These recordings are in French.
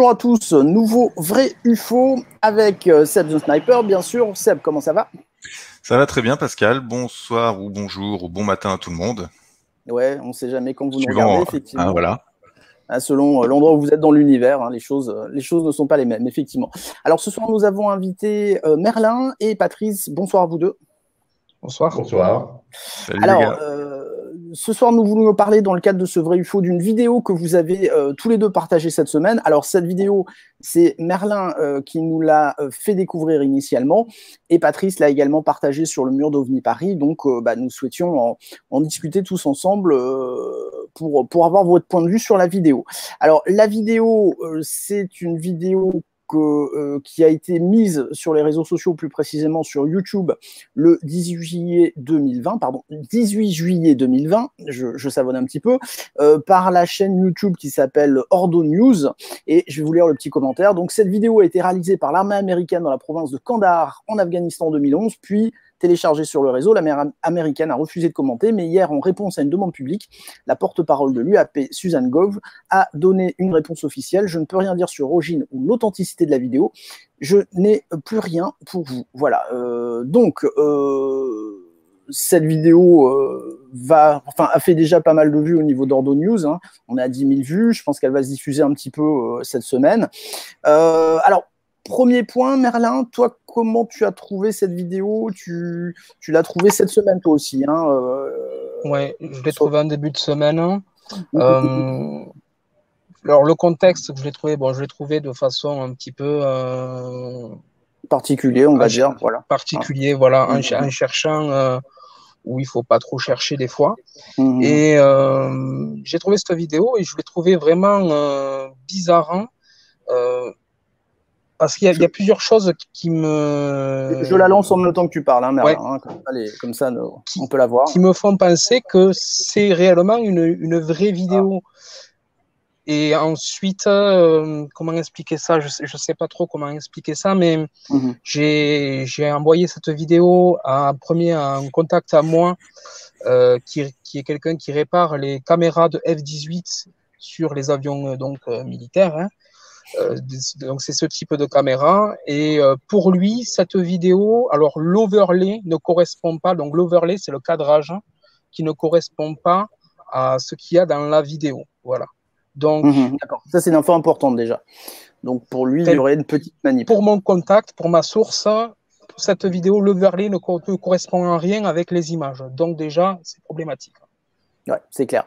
Bonjour à tous, nouveau vrai UFO avec Seb the Sniper, bien sûr. Seb, comment ça va? Ça va très bien, Pascal. Bonsoir ou bonjour ou bon matin à tout le monde. Ouais, on ne sait jamais quand vous nous regardez, Suivant, effectivement. voilà. Selon l'endroit où vous êtes dans l'univers, hein, les choses ne sont pas les mêmes, effectivement. Alors ce soir, nous avons invité Merlin et Patrice. Bonsoir à vous deux. Bonsoir. Bonsoir. Salut les Alors, gars. ce soir, nous voulons parler dans le cadre de ce vrai UFO d'une vidéo que vous avez tous les deux partagée cette semaine. Alors, cette vidéo, c'est Merlin qui nous l'a fait découvrir initialement et Patrice l'a également partagée sur le mur d'OVNI Paris. Donc, nous souhaitions en discuter tous ensemble pour avoir votre point de vue sur la vidéo. Alors, la vidéo, c'est une vidéo qui a été mise sur les réseaux sociaux, plus précisément sur YouTube, le 18 juillet 2020, je savonne un petit peu, par la chaîne YouTube qui s'appelle Ordo News, et je vais vous lire le petit commentaire. Donc, cette vidéo a été réalisée par l'armée américaine dans la province de Kandahar, en Afghanistan en 2011, puis téléchargée sur le réseau. L'armée américaine a refusé de commenter, mais hier, en réponse à une demande publique, la porte-parole de l'UAP, Suzanne Gove, a donné une réponse officielle. Je ne peux rien dire sur l'origine ou l'authenticité de la vidéo. Je n'ai plus rien pour vous. Voilà. Cette vidéo a fait déjà pas mal de vues au niveau d'Ordo News. Hein. On est à 10 000 vues. Je pense qu'elle va se diffuser un petit peu cette semaine. Alors, premier point, Merlin, toi, comment tu as trouvé cette vidéo? Tu l'as trouvée cette semaine, toi aussi, hein, Ouais, je l'ai trouvé en début de semaine. Alors, le contexte que je l'ai trouvé, je l'ai trouvé de façon un petit peu particulier, on va dire. Voilà. Particulier, voilà, en cherchant où il ne faut pas trop chercher des fois. Et Et j'ai trouvé cette vidéo et je l'ai trouvé vraiment bizarre. Parce qu'il y a plusieurs choses qui me... Je la lance en même temps que tu parles, hein, Merlin. Ouais. Hein, comme ça, on peut la voir. Qui me font penser que c'est réellement une vraie vidéo. Et ensuite, comment expliquer ça? Je sais pas trop comment expliquer ça, mais j'ai envoyé cette vidéo à un premier en contact à moi, qui est quelqu'un qui répare les caméras de F-18 sur les avions militaires. Hein. Donc c'est ce type de caméra. Et pour lui, cette vidéo, alors l'overlay ne correspond pas. Donc l'overlay, c'est le cadrage qui ne correspond pas à ce qu'il y a dans la vidéo. Voilà. Donc, d'accord. Ça, c'est une info importante déjà. Donc, pour lui, il y aurait une petite manip. Pour mon contact, pour ma source, cette vidéo, l'overlay ne correspond en rien avec les images. Donc, déjà, c'est problématique. Ouais, c'est clair.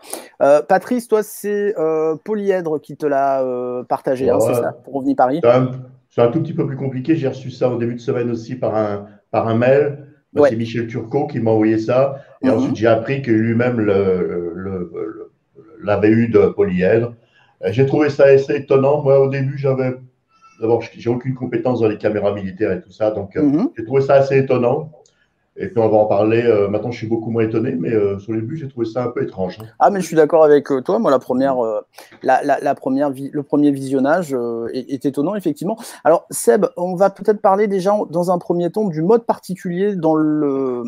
Patrice, toi, c'est Polyèdre qui te l'a partagé, hein, c'est ça, pour OVNI Paris. C'est un tout petit peu plus compliqué. J'ai reçu ça au début de semaine aussi par un mail. C'est Michel Turcot qui m'a envoyé ça. Et ensuite, j'ai appris que lui-même l'avait eu de Polyèdre. J'ai trouvé ça assez étonnant. Moi, au début, d'abord, j'ai aucune compétence dans les caméras militaires et tout ça. Donc, j'ai trouvé ça assez étonnant. Et puis on va en parler. Maintenant, je suis beaucoup moins étonné, mais sur les début, j'ai trouvé ça un peu étrange. Hein. Ah, mais je suis d'accord avec toi. Moi, le premier visionnage est étonnant, effectivement. Alors, Seb, on va peut-être parler déjà dans un premier temps du mode particulier dans le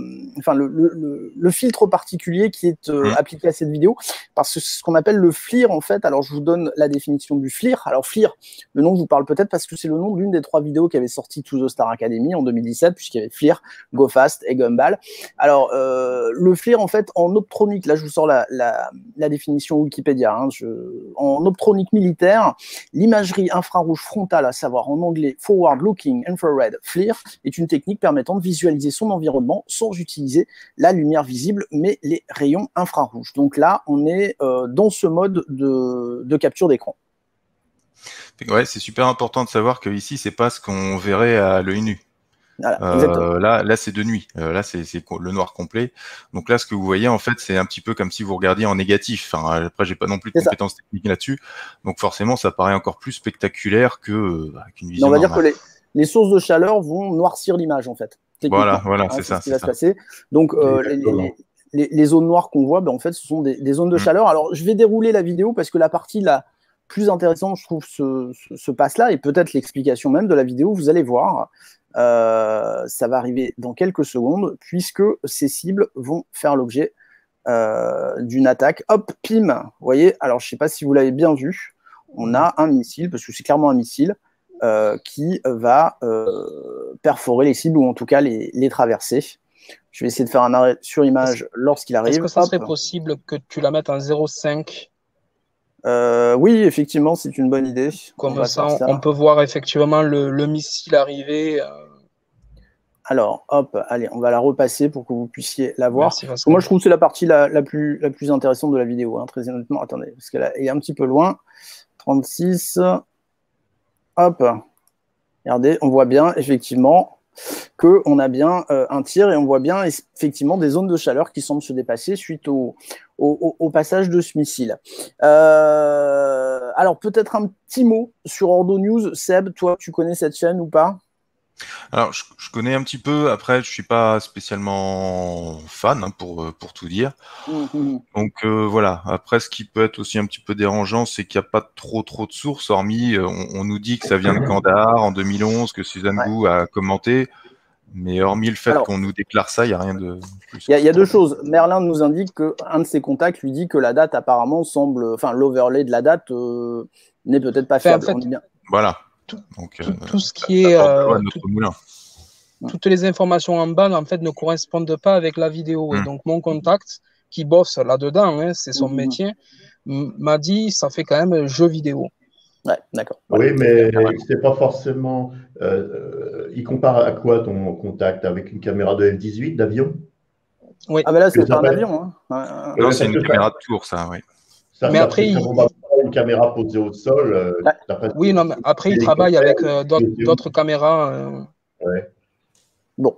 filtre particulier qui est appliqué à cette vidéo, parce que c'est ce qu'on appelle le FLIR, en fait. Alors, je vous donne la définition du FLIR. Alors, FLIR, le nom vous parle peut-être parce que c'est le nom d'une des 3 vidéos qui avait sorti To the Star Academy en 2017, puisqu'il y avait FLIR, Go Fast et Gumball. Alors, le FLIR, en fait, en optronique, là, je vous sors la définition Wikipédia. Hein, en optronique militaire, l'imagerie infrarouge frontale, à savoir en anglais Forward Looking Infrared FLIR, est une technique permettant de visualiser son environnement sans utiliser la lumière visible, mais les rayons infrarouges. Donc là, on est dans ce mode de capture d'écran. Ouais, c'est super important de savoir que ici, c'est pas ce qu'on verrait à l'œil nu. Voilà, là c'est de nuit. Là, c'est le noir complet. Donc là, ce que vous voyez, en fait, c'est un petit peu comme si vous regardiez en négatif. Enfin, après, j'ai pas non plus de compétences techniques là-dessus. Donc forcément, ça paraît encore plus spectaculaire qu'une vision on va normale. dire que les sources de chaleur vont noircir l'image, en fait. Voilà, c'est ça. Ce qui va se passer. Donc, les zones noires qu'on voit, en fait, ce sont des zones de chaleur. Alors, je vais dérouler la vidéo parce que la partie la plus intéressante, je trouve, se passe là, et peut-être l'explication même de la vidéo, vous allez voir. Ça va arriver dans quelques secondes, puisque ces cibles vont faire l'objet d'une attaque. Hop, pim, vous voyez. Alors, je ne sais pas si vous l'avez bien vu. on a un missile, parce que c'est clairement un missile, qui va perforer les cibles, ou en tout cas les traverser. Je vais essayer de faire un arrêt sur image lorsqu'il arrive. Est-ce que ça serait possible que tu la mettes en 0,5 ? Oui, effectivement, c'est une bonne idée. Comme ça, on peut voir effectivement le missile arriver. Alors, hop, allez, on va la repasser pour que vous puissiez la voir. Merci, moi, je trouve que c'est la partie la plus intéressante de la vidéo, hein, très honnêtement. Attendez, parce qu'elle est un petit peu loin. 36. Hop. Regardez, on voit bien, effectivement, qu'on a bien un tir, et on voit bien, effectivement, des zones de chaleur qui semblent se dépasser suite au passage de ce missile. Alors, peut-être un petit mot sur Ordo News. Seb, toi, tu connais cette chaîne ou pas ? Alors, je connais un petit peu. Après, je suis pas spécialement fan, hein, pour tout dire. Donc voilà. Après, ce qui peut être aussi un petit peu dérangeant, c'est qu'il n'y a pas trop de sources. Hormis, on nous dit que ça vient de Kandahar en 2011, que Suzanne Gu a commenté. Mais hormis le fait qu'on nous déclare ça, il n'y a rien de plus. Il y a deux choses. Merlin nous indique qu'un de ses contacts lui dit que la date apparemment semble, enfin l'overlay de la date n'est peut-être pas fiable. En fait, voilà. Donc, tout ce qui est toutes les informations en bas en fait ne correspondent pas avec la vidéo. Et donc mon contact qui bosse là-dedans, hein, c'est son métier, m'a dit ça fait quand même jeu vidéo. Ouais, d'accord. Oui, mais c'est pas forcément. Il compare à quoi ton contact, avec une caméra de F-18 d'avion? Oui. Ah, mais là, c'est pas un avion. Hein. Non, c'est une caméra de tour, ça, oui. Mais après, une caméra posée au sol. Oui, non, mais après, il travaille avec d'autres caméras. Ouais. Bon,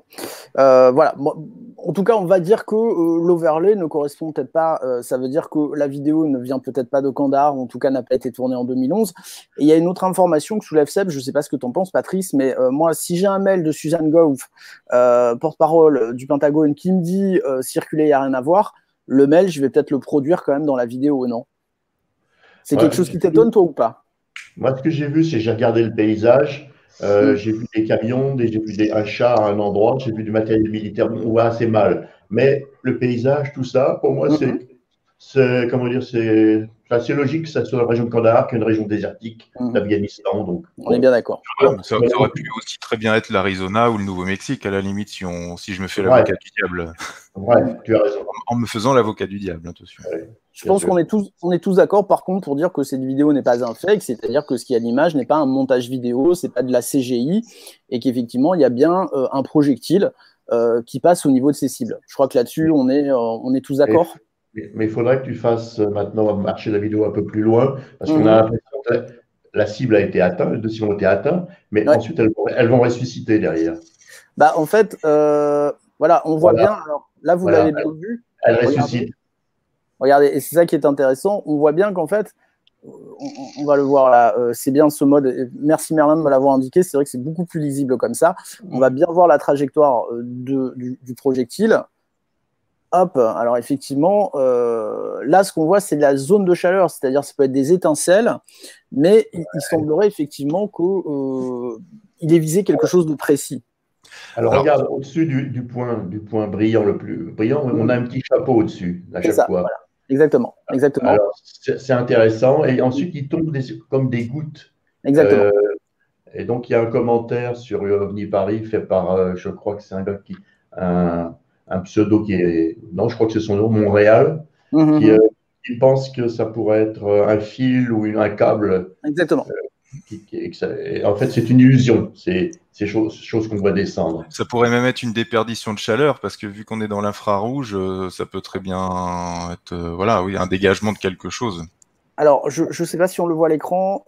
voilà. Bon, en tout cas, on va dire que l'overlay ne correspond peut-être pas. Ça veut dire que la vidéo ne vient peut-être pas de Kandahar, ou en tout cas n'a pas été tournée en 2011. Et il y a une autre information que soulève Seb, je ne sais pas ce que tu en penses, Patrice, mais moi, si j'ai un mail de Suzanne Gauff, porte-parole du Pentagone, qui me dit circuler, il n'y a rien à voir, le mail, je vais peut-être le produire quand même dans la vidéo, non? C'est quelque chose qui t'étonne, toi, ou pas? Moi, ce que j'ai vu, c'est que j'ai regardé le paysage. J'ai vu des camions, j'ai vu un chat à un endroit, j'ai vu du matériel militaire, on voit assez mal. Mais le paysage, tout ça, pour moi, c'est comment dire, c'est assez logique que ça soit la région de Kandahar qu'une région désertique d'Afghanistan. Donc, on est bien d'accord. Ça aurait pu aussi très bien être l'Arizona ou le Nouveau-Mexique, à la limite, si je me fais l'avocat du diable. Ouais, tu as raison. En me faisant l'avocat du diable, attention. Ouais. Je pense qu'on est tous d'accord, par contre, pour dire que cette vidéo n'est pas un fake, c'est-à-dire que ce qu'il y a à l'image n'est pas un montage vidéo, c'est pas de la CGI, et qu'effectivement, il y a bien un projectile qui passe au niveau de ces cibles. Je crois que là-dessus, on est tous d'accord. Mais il faudrait que tu fasses maintenant marcher la vidéo un peu plus loin, parce qu'on a l'impression que la cible a été atteinte, les deux cibles ont été atteintes, mais ensuite, elles vont ressusciter derrière. Bah, en fait, voilà, on voit bien, alors là, vous l'avez bien vu. Elles ressuscitent. Regardez, et c'est ça qui est intéressant, on voit bien qu'en fait, on va le voir là, c'est bien ce mode, merci Merlin de me l'avoir indiqué, c'est vrai que c'est beaucoup plus lisible comme ça, on va bien voir la trajectoire du projectile. Hop, alors effectivement, là ce qu'on voit c'est la zone de chaleur, c'est-à-dire ça peut être des étincelles, mais il semblerait effectivement qu'il ait visé quelque chose de précis. Alors regarde, au-dessus du point brillant, le plus brillant, on a un petit chapeau au-dessus, à chaque fois. Voilà. Exactement. Alors, c'est intéressant. Et ensuite, il tombe comme des gouttes. Exactement. Et donc, il y a un commentaire sur OVNI Paris fait par, je crois que c'est un gars un pseudo qui est, non, je crois que c'est son nom, Montréal, qui pense que ça pourrait être un fil ou un câble. Exactement. En fait, c'est une illusion. C'est chose qu'on voit descendre. Ça pourrait même être une déperdition de chaleur, parce que vu qu'on est dans l'infrarouge, ça peut très bien être un dégagement de quelque chose. Alors, je ne sais pas si on le voit à l'écran.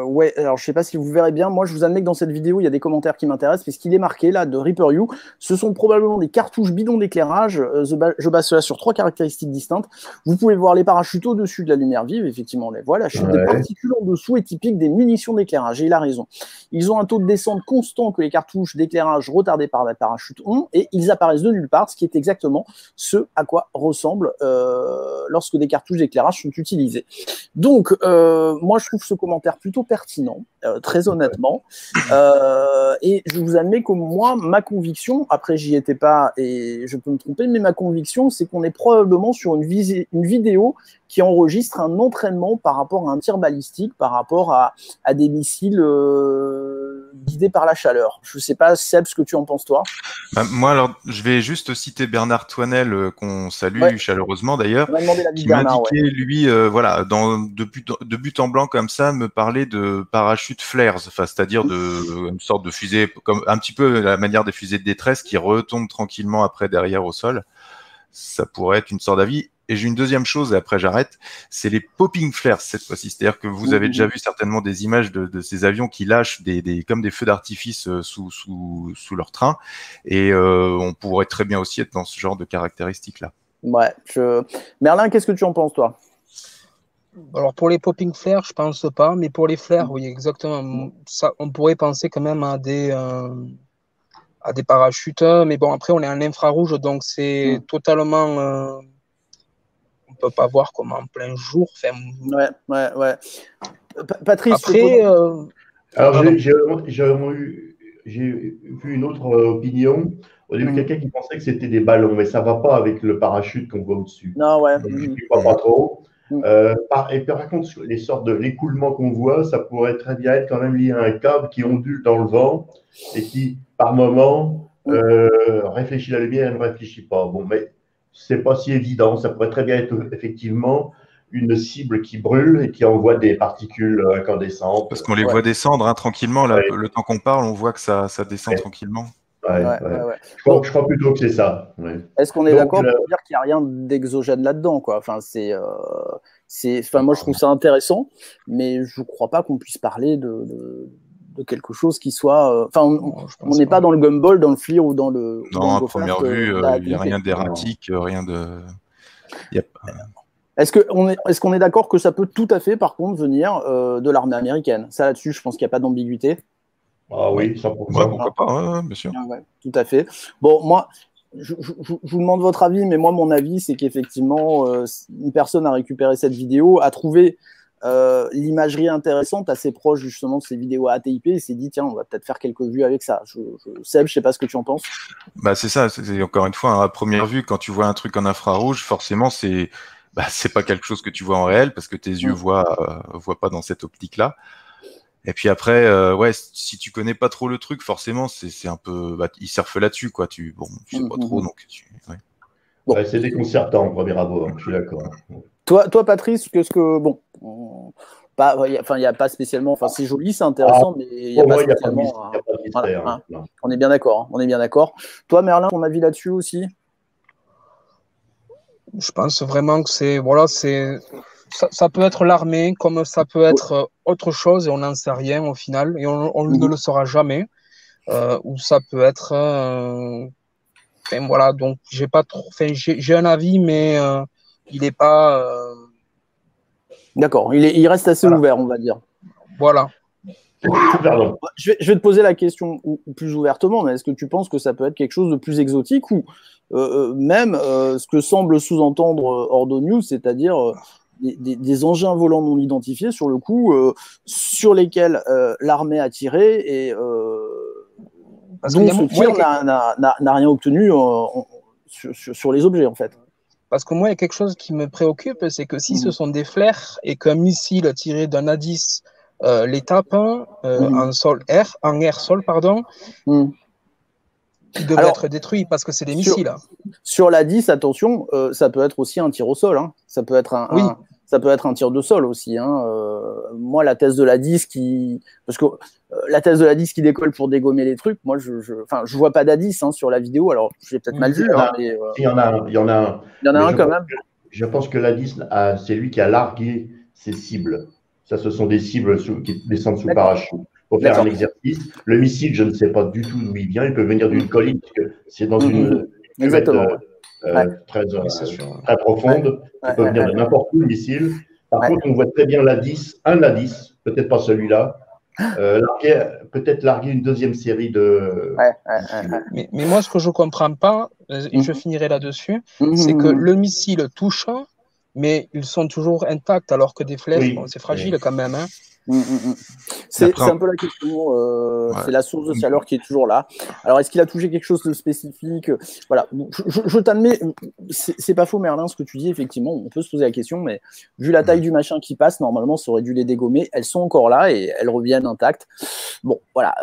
Ouais, alors je ne sais pas si vous verrez bien. Moi, je vous admets que dans cette vidéo, il y a des commentaires qui m'intéressent, puisqu'il est marqué là de Reaper You. Ce sont probablement des cartouches bidons d'éclairage. Je base cela sur 3 caractéristiques distinctes. Vous pouvez voir les parachutes au-dessus de la lumière vive. Effectivement, on les voit. La chute des particules en dessous est typique des munitions d'éclairage. Et il a raison. Ils ont un taux de descente constant que les cartouches d'éclairage retardées par la parachute ont, et ils apparaissent de nulle part, ce qui est exactement ce à quoi ressemble lorsque des cartouches d'éclairage sont utilisées. Donc, moi, je trouve ce commentaire plutôt pertinent, très honnêtement. Et je vous admets que moi, ma conviction, après, j'y étais pas et je peux me tromper, mais ma conviction, c'est qu'on est probablement sur une vidéo qui enregistre un entraînement par rapport à un tir balistique, par rapport à des missiles guidés par la chaleur. Je sais pas, Seb, ce que tu en penses, toi. Moi, alors, je vais juste citer Bernard Toinel, qu'on salue chaleureusement d'ailleurs, qui m'indiquait, lui, voilà, de but en blanc comme ça, me parlait de parachute flares, enfin, c'est-à-dire une sorte de fusée, comme un petit peu la manière des fusées de détresse qui retombent tranquillement après derrière au sol. Ça pourrait être une sorte d'avis. Et j'ai une deuxième chose, et après j'arrête, c'est les popping flares cette fois-ci. C'est-à-dire que vous avez déjà vu certainement des images de ces avions qui lâchent comme des feux d'artifice sous leur train. Et on pourrait très bien aussi être dans ce genre de caractéristiques-là. Ouais. Merlin, qu'est-ce que tu en penses, toi? Alors pour les popping flares, je pense pas, mais pour les flares, oui, exactement. Ça, on pourrait penser quand même à des parachutes, mais bon, après on est en infrarouge, donc c'est totalement... on peut pas voir comme en plein jour. Enfin, ouais. Patrice. Après, alors j'ai vu une autre opinion. Au début, quelqu'un qui pensait que c'était des ballons, mais ça va pas avec le parachute qu'on voit au-dessus. Non, ouais. Je ne crois pas trop. Et par contre, les sortes de l'écoulement qu'on voit, ça pourrait très bien être quand même lié à un câble qui ondule dans le vent et qui, par moment, réfléchit la lumière et ne réfléchit pas. Bon, mais c'est pas si évident. Ça pourrait très bien être effectivement une cible qui brûle et qui envoie des particules incandescentes. Parce qu'on les voit descendre tranquillement. Là, le temps qu'on parle, on voit que ça descend tranquillement. Je crois plutôt que c'est ça. Est-ce qu'on est d'accord pour dire qu'il n'y a rien d'exogène là-dedans, quoi? Enfin, moi, je trouve ça intéressant, mais je ne crois pas qu'on puisse parler de quelque chose qui soit. On n'est pas dans le gumball, dans le FLIR ou dans le. Non, à première vue, il n'y a rien d'erratique, rien de. Est-ce qu'on est d'accord que ça peut tout à fait, par contre, venir de l'armée américaine? Ça, là-dessus, je pense qu'il n'y a pas d'ambiguïté. Ah oui, 100%. Pourquoi pas, bien sûr. Ouais, tout à fait. Bon, moi, je vous demande votre avis, mais moi, mon avis, c'est qu'effectivement, une personne a récupéré cette vidéo, a trouvé l'imagerie intéressante, assez proche justement de ces vidéos ATIP, et s'est dit, tiens, on va peut-être faire quelques vues avec ça. Seb, je sais pas ce que tu en penses. Bah, c'est ça, c'est encore une fois, à première vue, quand tu vois un truc en infrarouge, forcément, c'est pas quelque chose que tu vois en réel, parce que tes yeux voient pas dans cette optique-là. Et puis après, si tu connais pas trop le truc, forcément, c'est un peu, il surfe là-dessus, quoi. Tu sais pas trop, donc. Bon. C'est déconcertant au premier abord. Je suis d'accord. Toi, Patrice, il n'y a pas spécialement. Enfin, c'est joli, c'est intéressant, mais il n'y a pas spécialement. On est bien d'accord. On est bien d'accord. Toi, Merlin, ton avis là-dessus aussi? Je pense vraiment que ça peut être l'armée, comme ça peut être autre chose, et on n'en sait rien au final, et on ne le saura jamais. Ou ça peut être. Voilà, donc j'ai pas trop. J'ai un avis, mais il n'est pas. D'accord, il reste assez ouvert, on va dire. Voilà. Je vais te poser la question plus ouvertement, mais est-ce que tu penses que ça peut être quelque chose de plus exotique ou même ce que semble sous-entendre Ordo News, c'est-à-dire des engins volants non identifiés sur le coup, sur lesquels l'armée a tiré et dont ce tir n'a rien obtenu sur les objets en fait. Parce que moi, il y a quelque chose qui me préoccupe, c'est que si ce sont des flares et qu'un missile tiré d'un A10 les tape en air-sol, pardon, il devrait être détruit parce que c'est des missiles. Sur l'A10, attention, ça peut être aussi un tir au sol. Hein. Ça peut être un tir de sol aussi. Hein. Moi, la thèse de l'A10 parce que la thèse de l'A10 qui décolle pour dégommer les trucs, moi, je vois pas d'A10 sur la vidéo. Alors, j'ai peut-être mal vu. Il y en a un quand même. Je pense que l'A10, c'est lui qui a largué ses cibles. Ça, ce sont des cibles qui descendent sous parachute. Pour faire un exercice. Le missile, je ne sais pas du tout d'où il vient. Il peut venir d'une colline, parce que c'est dans une cuvette très profonde. Il peut venir de n'importe où, le missile. Par contre, on voit très bien un A10, peut-être pas celui-là, peut-être larguer une deuxième série de... Mais moi, ce que je ne comprends pas, et je finirai là-dessus, c'est que le missile touche, mais ils sont toujours intacts, alors que des flèches, Oui. bon, c'est fragile quand même. Hein. C'est un peu la question, c'est la source de chaleur qui est toujours là. Alors, est-ce qu'il a touché quelque chose de spécifique? Voilà, je t'admets, c'est pas faux, Merlin, ce que tu dis, effectivement, on peut se poser la question, mais vu la taille du machin qui passe, normalement, ça aurait dû les dégommer. Elles sont encore là et elles reviennent intactes. Bon, voilà.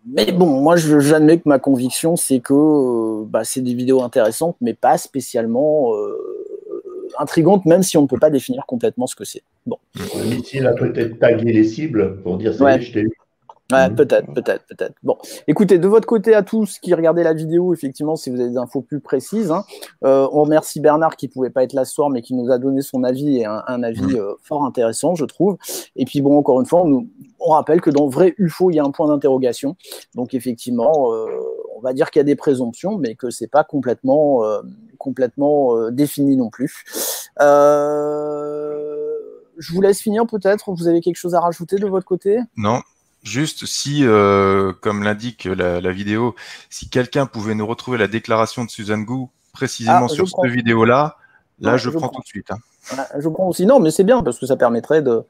Mais bon, moi, j'admets que ma conviction, c'est que c'est des vidéos intéressantes, mais pas spécialement intrigantes, même si on ne peut pas définir complètement ce que c'est. Bon. Le missile a peut-être tagué les cibles pour dire ça y est, je t'ai eu. Ouais, peut-être. Bon, écoutez, de votre côté à tous qui regardez la vidéo, effectivement, si vous avez des infos plus précises, hein, on remercie Bernard qui ne pouvait pas être là ce soir, mais qui nous a donné son avis et un avis fort intéressant, je trouve. Et puis bon, encore une fois, on rappelle que dans vrai UFO, il y a un point d'interrogation. Donc effectivement, on va dire qu'il y a des présomptions, mais que c'est pas complètement défini non plus. Je vous laisse finir peut-être. Vous avez quelque chose à rajouter de votre côté? Non. Juste si, comme l'indique la vidéo, si quelqu'un pouvait nous retrouver la déclaration de Susan Gu précisément sur cette vidéo-là, je prends tout de suite. Hein. Je prends aussi. Non, mais c'est bien parce que ça permettrait de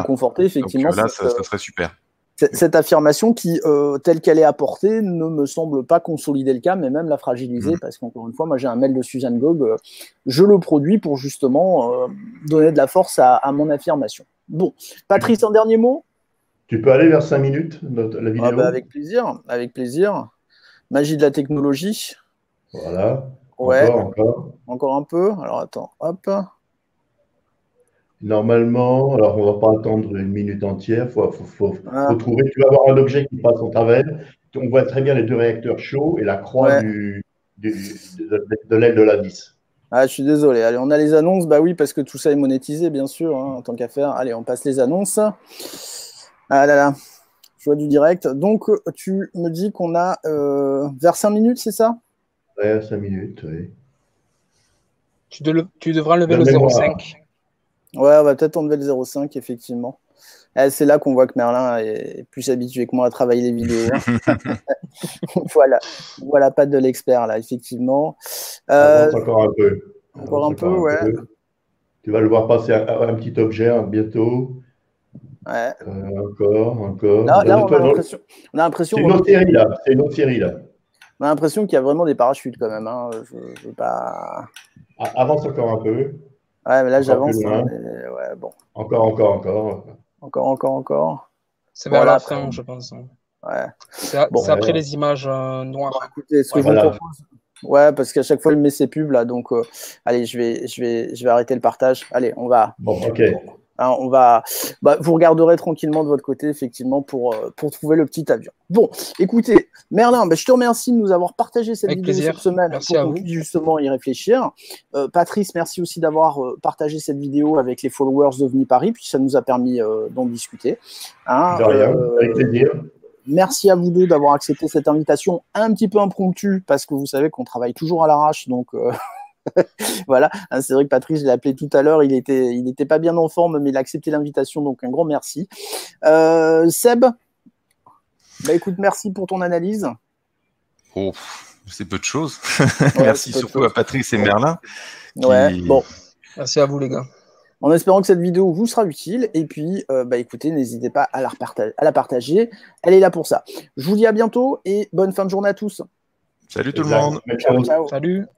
conforter effectivement. Donc, là, ça serait super. Cette affirmation qui, telle qu'elle est apportée, ne me semble pas consolider le cas, mais même la fragiliser, parce qu'encore une fois, moi j'ai un mail de Susan Gog, je le produis pour justement donner de la force à mon affirmation. Bon, Patrice, un dernier mot? Tu peux aller vers 5 minutes, la vidéo? Avec plaisir. Magie de la technologie. Voilà. Ouais. Encore un peu. Alors attends, hop. Normalement, alors on ne va pas attendre une minute entière, faut trouver, tu vas avoir un objet qui passe en travers, on voit très bien les deux réacteurs chauds et la croix de l'aile de la vis. Ah, je suis désolé. Allez, on a les annonces, bah oui, parce que tout ça est monétisé, bien sûr, hein, en tant qu'affaire. Allez, on passe les annonces. Ah là là, je vois du direct. Donc, tu me dis qu'on a vers 5 minutes, c'est ça? Ouais, 5 minutes, oui. Tu devras lever le 0,5. Ouais, on va peut-être enlever le 0,5, effectivement. C'est là qu'on voit que Merlin est plus habitué que moi à travailler les vidéos. Hein. voilà, pas de l'expert, là, effectivement. Encore un peu. Encore un peu, ouais. Tu vas le voir passer un petit objet bientôt. Ouais. Encore. Là, on a l'impression. C'est une autre série, là. C'est une autre série, là. On a l'impression qu'il y a vraiment des parachutes, quand même. Hein. Je veux pas... Avance encore un peu. Ouais, mais là, j'avance. Hein, ouais, bon. Encore. C'est vers la fin, je pense. Ouais. C'est après les images noires. Bon, écoutez, ce que je vous propose... Ouais, parce qu'à chaque fois, il met ses pubs, là. Donc, allez, je vais arrêter le partage. Allez, on va... Bon, ok. Hein, vous regarderez tranquillement de votre côté, effectivement, pour trouver le petit avion. Bon, écoutez, Merlin, je te remercie de nous avoir partagé cette vidéo cette semaine pour qu'on puisse justement y réfléchir. Patrice, merci aussi d'avoir partagé cette vidéo avec les followers d'OVNI Paris, puis ça nous a permis d'en discuter. Hein, de rien, avec plaisir. Merci à vous deux d'avoir accepté cette invitation un petit peu impromptue, parce que vous savez qu'on travaille toujours à l'arrache, donc... voilà, c'est vrai que Patrice, je l'ai appelé tout à l'heure, il était pas bien en forme, mais il a accepté l'invitation, donc un grand merci. Seb, écoute, merci pour ton analyse. Oh, c'est peu de choses. Merci surtout à Patrice et Merlin. Ouais, bon. Merci à vous, les gars. En espérant que cette vidéo vous sera utile, et puis, écoutez, n'hésitez pas à la partager, elle est là pour ça. Je vous dis à bientôt, et bonne fin de journée à tous. Salut tout le monde. Ciao. Salut.